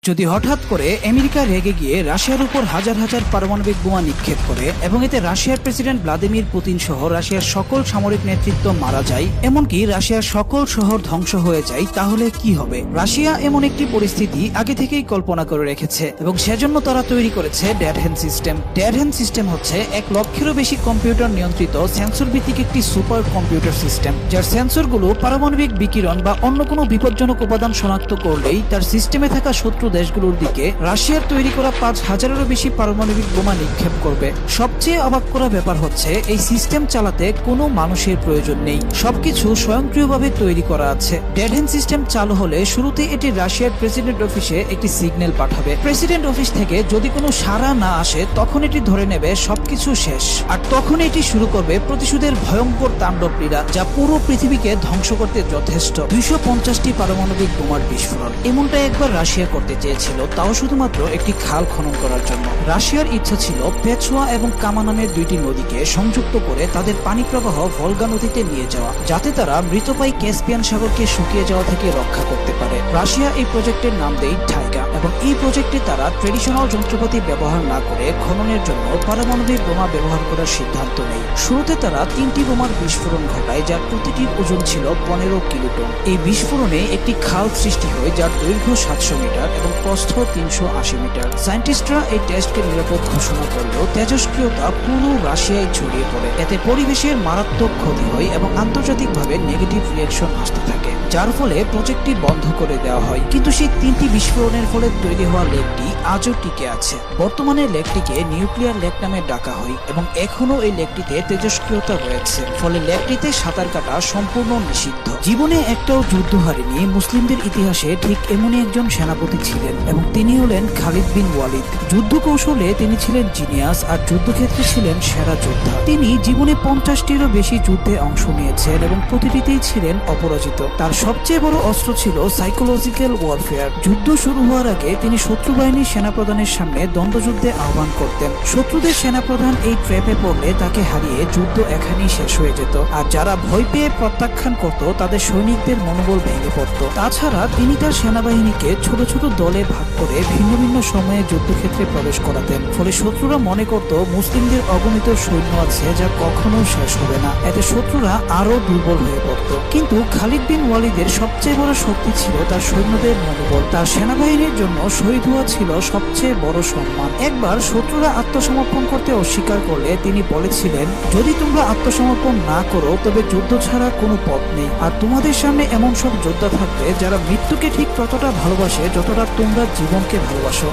যদি হঠাৎ করে আমেরিকা রেগে গিয়ে রাশিয়ার উপর হাজার হাজার পারমাণবিক বোমা নিক্ষেপ করে এবং এতে রাশিয়ার প্রেসিডেন্ট ভ্লাদিমির পুতিন সহ রাশিয়ার সকল সামরিক নেতৃত্ব মারা যায়, এমনকি রাশিয়ার সকল শহর ধ্বংস হয়ে যায়, তাহলে কি হবে? রাশিয়া এমন একটি পরিস্থিতি আগে থেকেই কল্পনা করে রেখেছে এবং সেজন্য তারা তৈরি করেছে dead hand system. Dead hand system হচ্ছে 1 লক্ষেরও বেশি কম্পিউটার নিয়ন্ত্রিত সেন্সর ভিত্তিক একটি সুপার কম্পিউটার সিস্টেম, যার সেন্সরগুলো পারমাণবিক বিকিরণ বা অন্য কোনো বিপজ্জনক উপাদান শনাক্ত করলেই তার সিস্টেমে থাকা শত্রু দেশগুলোর দিকে রাশিয়ার তৈরি করা 5000-এরও বেশি পারমাণবিক বোমা নিক্ষেপ করবে। সবচেয়ে অবাক করা ব্যাপার হচ্ছে এই সিস্টেম চালাতে কোনো মানুষের প্রয়োজন নেই, সবকিছু স্বয়ংক্রিয়ভাবে তৈরি করা আছে। ডেড হ্যান্ড সিস্টেম চালু হলে শুরুতে এটি রাশিয়ার প্রেসিডেন্ট অফিসে একটি সিগন্যাল পাঠাবে। প্রেসিডেন্ট অফিস থেকে যদি কোনো সাড়া না আসে তখন এটি ধরে নেবে সবকিছু শেষ, আর তখন এটি শুরু করবে প্রতিশোধের ভয়ঙ্কর তাণ্ডব ক্রীড়া, যা পুরো পৃথিবীকে ধ্বংস করতে যথেষ্ট। 250টি পারমাণবিক বোমার বিস্ফোরণ, এমনটা একবার রাশিয়া করতে চেয়েছিল, তাও শুধুমাত্র একটি খাল খনন করার জন্য। রাশিয়ার ইচ্ছা ছিল পেছোয়া এবং কামা নামের 2টি নদীকে সংযুক্ত করে তাদের পানি প্রবাহ ভলগা নদীতে নিয়ে যাওয়া, যাতে তারা মৃতপ্রায় ক্যাসপিয়ান সাগরকে শুকিয়ে যাওয়া থেকে রক্ষা করতে পারে। রাশিয়া এই প্রজেক্টের নাম দেয় টাইগা এবং এই প্রজেক্টে তারা ট্রেডিশনাল যন্ত্রপাতি ব্যবহার না করে খননের জন্য পারমাণবিক বোমা ব্যবহার করার সিদ্ধান্ত নেয়। শুরুতে তারা 3টি বোমার বিস্ফোরণ ঘটায়, যার প্রতিটির ওজন ছিল 15 কিলোটন। এই বিস্ফোরণে একটি খাল সৃষ্টি হয়, যার দৈর্ঘ্য 700 মিটার এবং প্রস্থ 380 মিটার। সায়েন্টিস্টরা এই টেস্টকে নিরাপদ ঘোষণা করলেও তেজস্ক্রিয়তা পুরো রাশিয়ায় ছড়িয়ে পড়ে। এতে পরিবেশের মারাত্মক ক্ষতি হয় এবং আন্তর্জাতিকভাবে নেগেটিভ রিঅ্যাকশন আসতে থাকে, যার ফলে প্রজেক্টটি বন্ধ করে দেওয়া হয়। কিন্তু সেই 3টি বিস্ফোরণের ফলে তৈরি হওয়া লেকটি আজও টিকে আছে। বর্তমানে লেকটিকে নিউক্লিয়ার লেক নামে ডাকা হয় এবং এখনো এই লেকটিতে তেজস্ক্রিয়তা রয়েছে, ফলে লেকটিতে সাঁতার কাটা সম্পূর্ণ নিষিদ্ধ। জীবনে একটাও যুদ্ধ হারেনি মুসলিমদের ইতিহাসে ঠিক এমনই একজন সেনাপতি ছিলেন এবং তিনি হলেন খালিদ বিন ওয়ালিদ। যুদ্ধ কৌশলে তিনি ছিলেন জিনিয়াস আর যুদ্ধক্ষেত্রে ছিলেন সেরা যোদ্ধা। তিনি জীবনে 50টিরও বেশি যুদ্ধে অংশ নিয়েছেন এবং প্রতিটিতেই ছিলেন অপরাজিত। তার সবচেয়ে বড় অস্ত্র ছিল সাইকোলজিক্যাল ওয়ারফেয়ার। যুদ্ধ শুরু হওয়ার আগে তিনি শত্রু বাহিনীর সেনাপ্রধানের সামনে দ্বন্দ্বযুদ্ধে আহ্বান করতেন। শত্রুদের সেনাপ্রধান এই ট্র্যাপে পড়লে তাকে হারিয়ে যুদ্ধ এখানেই শেষ হয়ে যেত, আর যারা ভয় পেয়ে প্রত্যাখ্যান করত তাদের সৈনিকদের মনোবল ভেঙে পড়ত। তাছাড়া তিনি তার সেনাবাহিনীকে ছোট ছোট দলে ভাগ করে ভিন্ন ভিন্ন সময়ে যুদ্ধক্ষেত্রে প্রবেশ করাতেন, ফলে শত্রুরা মনে করত মুসলিমদের অগণিত সৈন্য আছে যা কখনো শেষ হবে না। এতে শত্রুরা আরো দুর্বল হয়ে পড়ত। কিন্তু খালিদ বিন ওয়ালিদের সবচেয়ে বড় শক্তি ছিল তার সৈন্যদের মনোবল। তার সেনাবাহিনীর জন্য শহীদ হওয়া ছিল সবচেয়ে বড় সম্মান। একবার শত্রুরা আত্মসমর্পণ করতে অস্বীকার করলে তিনি বলেছিলেন, যদি তোমরা আত্মসমর্পণ না করো তবে যুদ্ধ ছাড়া কোনো পথ নেই, আর তোমাদের সামনে এমন সব যোদ্ধা থাকবে যারা মৃত্যুকে ঠিক ততটা ভালোবাসে যতটা তোমরা জীবনকে ভালোবাসো।